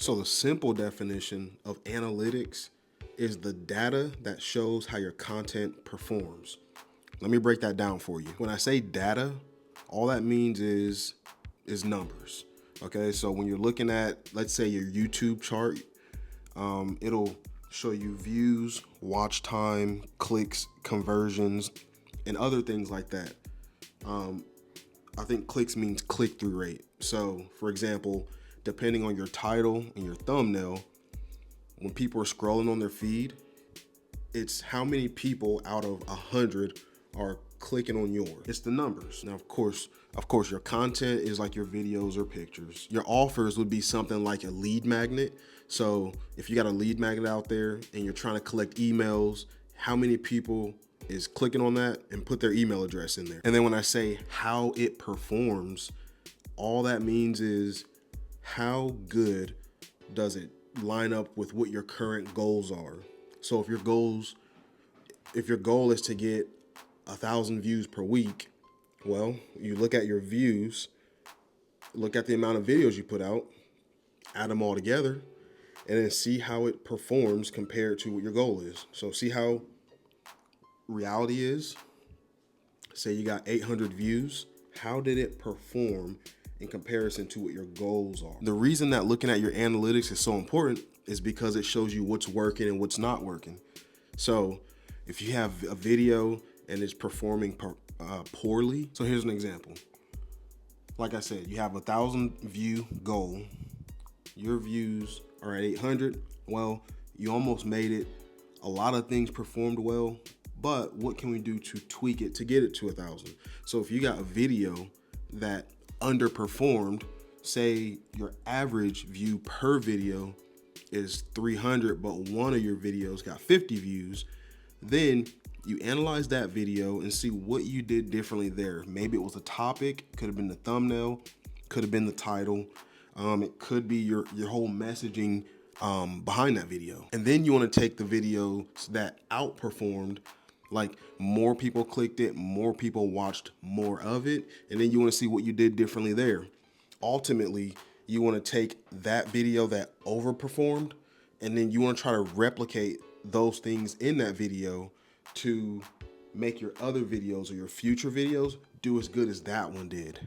So the simple definition of analytics is the data that shows how your content performs. Let me break that down for you. When I say data, all that means is numbers. Okay, so when you're looking at, let's say, your YouTube chart, it'll show you views, watch time, clicks, conversions, and other things like that. I think clicks means click-through rate. So, for example, depending on your title and your thumbnail, when people are scrolling on their feed, it's how many people out of 100 are clicking on yours. It's the numbers. Now, of course, your content is like your videos or pictures. Your offers would be something like a lead magnet. So if you got a lead magnet out there and you're trying to collect emails, how many people is clicking on that and put their email address in there? And then when I say how it performs, all that means is how good does it line up with what your current goals are. So if your goal is to get 1,000 views per week, well, you look at your views, look at the amount of videos you put out, add them all together, and then see how it performs compared to what your goal is. So see how reality is. Say you got 800 views. How did it perform in comparison to what your goals are? The reason that looking at your analytics is so important is because it shows you what's working and what's not working. So if you have a video and it's performing poorly, so here's an example. Like I said, you have 1,000 view goal. Your views are at 800. Well, you almost made it. A lot of things performed well, but what can we do to tweak it to get it to 1,000? So if you got a video that underperformed, say your average view per video is 300, but one of your videos got 50 views, then you analyze that video and see what you did differently there. Maybe it was a topic, could have been the thumbnail, could have been the title. It could be your whole messaging behind that video. And then you want to take the videos that outperformed, like more people clicked it, more people watched more of it, and then you want to see what you did differently there. Ultimately, you want to take that video that overperformed, and then you want to try to replicate those things in that video to make your other videos or your future videos do as good as that one did.